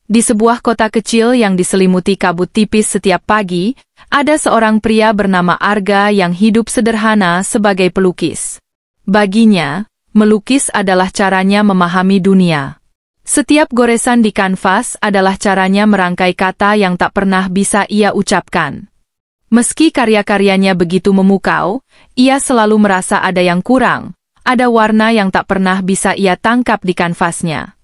Di sebuah kota kecil yang diselimuti kabut tipis setiap pagi, ada seorang pria bernama Arga yang hidup sederhana sebagai pelukis. Baginya, melukis adalah caranya memahami dunia. Setiap goresan di kanvas adalah caranya merangkai kata yang tak pernah bisa ia ucapkan. Meski karya-karyanya begitu memukau, ia selalu merasa ada yang kurang, ada warna yang tak pernah bisa ia tangkap di kanvasnya.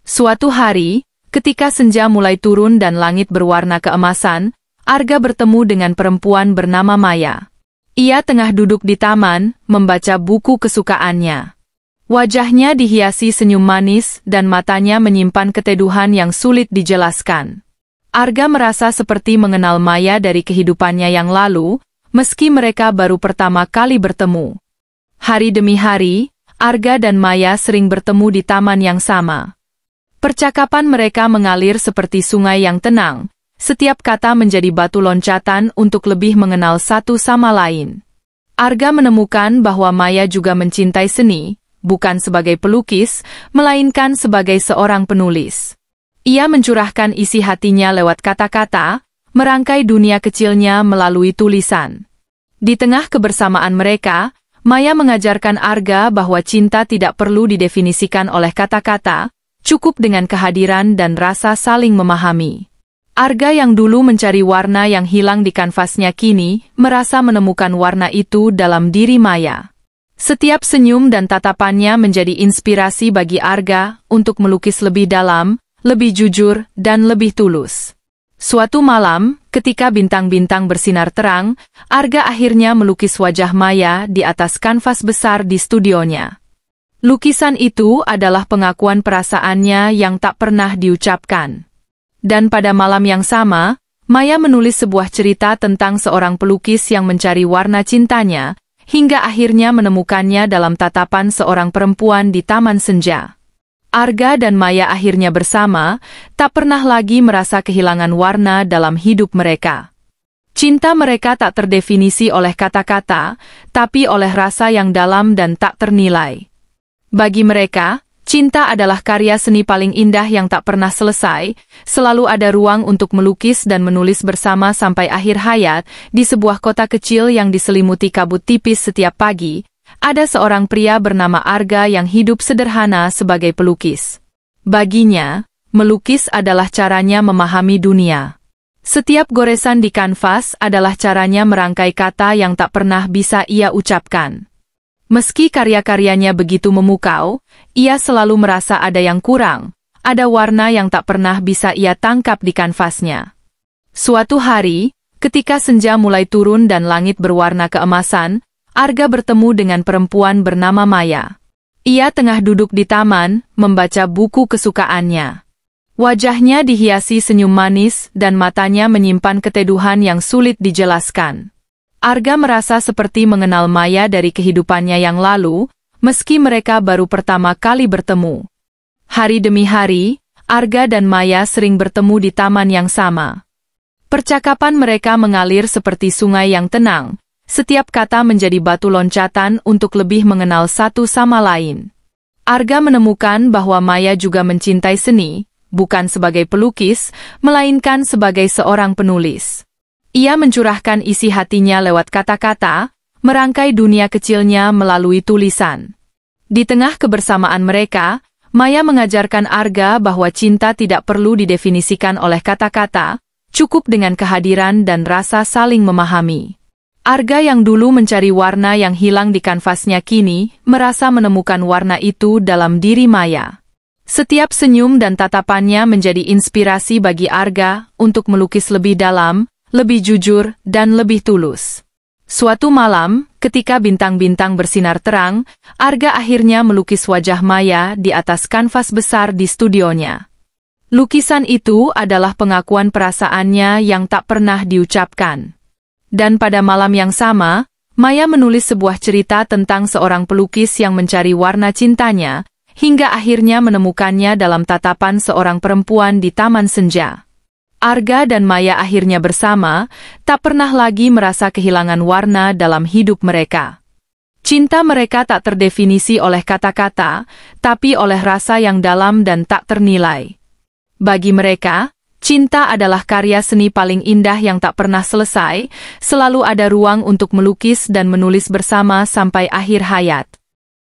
Suatu hari, ketika senja mulai turun dan langit berwarna keemasan, Arga bertemu dengan perempuan bernama Maya. Ia tengah duduk di taman, membaca buku kesukaannya. Wajahnya dihiasi senyum manis dan matanya menyimpan keteduhan yang sulit dijelaskan. Arga merasa seperti mengenal Maya dari kehidupannya yang lalu, meski mereka baru pertama kali bertemu. Hari demi hari, Arga dan Maya sering bertemu di taman yang sama. Percakapan mereka mengalir seperti sungai yang tenang, setiap kata menjadi batu loncatan untuk lebih mengenal satu sama lain. Arga menemukan bahwa Maya juga mencintai seni, bukan sebagai pelukis, melainkan sebagai seorang penulis. Ia mencurahkan isi hatinya lewat kata-kata, merangkai dunia kecilnya melalui tulisan. Di tengah kebersamaan mereka, Maya mengajarkan Arga bahwa cinta tidak perlu didefinisikan oleh kata-kata, cukup dengan kehadiran dan rasa saling memahami. Arga yang dulu mencari warna yang hilang di kanvasnya kini merasa menemukan warna itu dalam diri Maya. Setiap senyum dan tatapannya menjadi inspirasi bagi Arga untuk melukis lebih dalam, lebih jujur, dan lebih tulus. Suatu malam, ketika bintang-bintang bersinar terang, Arga akhirnya melukis wajah Maya di atas kanvas besar di studionya. Lukisan itu adalah pengakuan perasaannya yang tak pernah diucapkan. Dan pada malam yang sama, Maya menulis sebuah cerita tentang seorang pelukis yang mencari warna cintanya, hingga akhirnya menemukannya dalam tatapan seorang perempuan di taman senja. Arga dan Maya akhirnya bersama, tak pernah lagi merasa kehilangan warna dalam hidup mereka. Cinta mereka tak terdefinisi oleh kata-kata, tapi oleh rasa yang dalam dan tak ternilai. Bagi mereka, cinta adalah karya seni paling indah yang tak pernah selesai, selalu ada ruang untuk melukis dan menulis bersama sampai akhir hayat. Di sebuah kota kecil yang diselimuti kabut tipis setiap pagi, ada seorang pria bernama Arga yang hidup sederhana sebagai pelukis. Baginya, melukis adalah caranya memahami dunia. Setiap goresan di kanvas adalah caranya merangkai kata yang tak pernah bisa ia ucapkan. Meski karya-karyanya begitu memukau, ia selalu merasa ada yang kurang, ada warna yang tak pernah bisa ia tangkap di kanvasnya. Suatu hari, ketika senja mulai turun dan langit berwarna keemasan, Arga bertemu dengan perempuan bernama Maya. Ia tengah duduk di taman, membaca buku kesukaannya. Wajahnya dihiasi senyum manis dan matanya menyimpan keteduhan yang sulit dijelaskan. Arga merasa seperti mengenal Maya dari kehidupannya yang lalu, meski mereka baru pertama kali bertemu. Hari demi hari, Arga dan Maya sering bertemu di taman yang sama. Percakapan mereka mengalir seperti sungai yang tenang, setiap kata menjadi batu loncatan untuk lebih mengenal satu sama lain. Arga menemukan bahwa Maya juga mencintai seni, bukan sebagai pelukis, melainkan sebagai seorang penulis. Ia mencurahkan isi hatinya lewat kata-kata, merangkai dunia kecilnya melalui tulisan. Di tengah kebersamaan mereka, Maya mengajarkan Arga bahwa cinta tidak perlu didefinisikan oleh kata-kata, cukup dengan kehadiran dan rasa saling memahami. Arga yang dulu mencari warna yang hilang di kanvasnya kini merasa menemukan warna itu dalam diri Maya. Setiap senyum dan tatapannya menjadi inspirasi bagi Arga untuk melukis lebih dalam, lebih jujur, dan lebih tulus. Suatu malam, ketika bintang-bintang bersinar terang, Arga akhirnya melukis wajah Maya di atas kanvas besar di studionya. Lukisan itu adalah pengakuan perasaannya yang tak pernah diucapkan. Dan pada malam yang sama, Maya menulis sebuah cerita tentang seorang pelukis yang mencari warna cintanya, hingga akhirnya menemukannya dalam tatapan seorang perempuan di taman senja. Arga dan Maya akhirnya bersama, tak pernah lagi merasa kehilangan warna dalam hidup mereka. Cinta mereka tak terdefinisi oleh kata-kata, tapi oleh rasa yang dalam dan tak ternilai. Bagi mereka, cinta adalah karya seni paling indah yang tak pernah selesai, selalu ada ruang untuk melukis dan menulis bersama sampai akhir hayat.